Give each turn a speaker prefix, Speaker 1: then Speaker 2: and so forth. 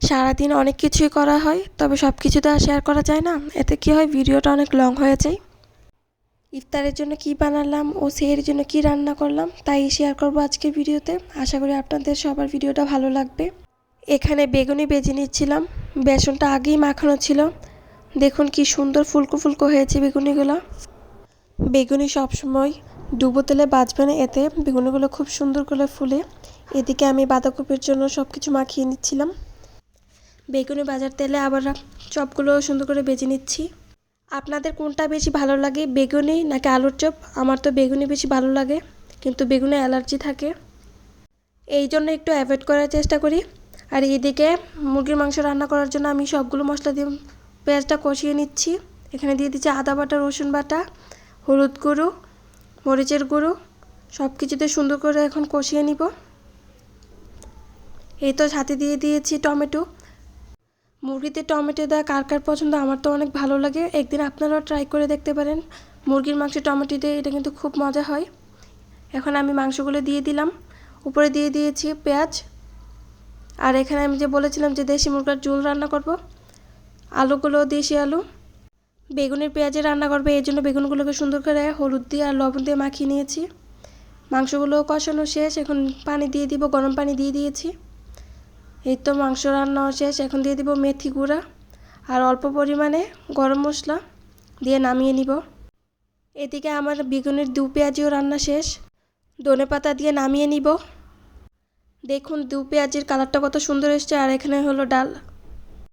Speaker 1: সারাদিন অনেক কিছুই করা হয়, তবে সব কিছু তো আর শেয়ার করা যায় না। এতে কি হয়, ভিডিওটা অনেক লং হয়ে যায়। ইফতারের জন্য কি বানালাম ও সেহরির জন্য কি রান্না করলাম তাই শেয়ার করব আজকের ভিডিওতে। আশা করি আপনাদের সবার ভিডিওটা ভালো লাগবে। এখানে বেগুনি ভেজে নিচ্ছিলাম, বেসনটা আগেই মাখানো ছিল। দেখুন কি সুন্দর ফুলকো ফুলকো হয়েছে বেগুনিগুলো। বেগুনি সবসময় ডুবো তেলে ভাজবেন, এতে বেগুনিগুলো খুব সুন্দর করে ফুলে। এদিকে আমি বাঁধাকপির জন্য সব কিছু মাখিয়ে নিচ্ছিলাম। বেগুনি ভাজার তেলে আবার চপগুলো সুন্দর করে ভেজে নিচ্ছি। আপনাদের কোনটা বেশি ভালো লাগে, বেগুনি নাকি আলুর চপ? আমার তো বেগুনি বেশি ভালো লাগে, কিন্তু বেগুনে অ্যালার্জি থাকে, এই জন্য একটু অ্যাভয়েড করার চেষ্টা করি। আর এদিকে মুরগির মাংস রান্না করার জন্য আমি সবগুলো মশলা দিয়ে পেঁয়াজটা কষিয়ে নিচ্ছি। এখানে দিয়ে দিচ্ছি আদা বাটা, রসুন বাটা, হলুদ গুঁড়ো, মরিচের গুঁড়ো, সব কিছুতে সুন্দর করে এখন কষিয়ে নিব। এই তো সাথে দিয়ে দিয়েছি টমেটো। মুরগিতে টমেটো দেওয়া কার কার পছন্দ, আমার তো অনেক ভালো লাগে। একদিন আপনারাও ট্রাই করে দেখতে পারেন মুরগির মাংসে টমেটো দিয়ে, এটা কিন্তু খুব মজা হয়। এখন আমি মাংসগুলো দিয়ে দিলাম, উপরে দিয়ে দিয়েছি পেঁয়াজ। আর এখানে আমি যে বলেছিলাম যে দেশি মুরগার ঝোল রান্না করব, আলুগুলো দেশি আলু বেগুনের পেঁয়াজে রান্না করবে, এই জন্য বেগুনগুলোকে সুন্দর করে হলুদ দিয়ে আর লবণ দিয়ে মাখিয়ে নিয়েছি। মাংসগুলো কষানো শেষ, এখন পানি দিয়ে দিব, গরম পানি দিয়ে দিয়েছি। এই তো মাংস রান্না শেষ, এখন দিয়ে দিব মেথি গুঁড়া আর অল্প পরিমাণে গরম মশলা দিয়ে নামিয়ে নিব। এদিকে আমার বেগুনের দু পেঁয়াজিও রান্না শেষ, ধনেপাতা দিয়ে নামিয়ে নিব। দেখুন দু পেঁয়াজির কালারটা কত সুন্দর এসছে। আর এখানে হলো ডাল,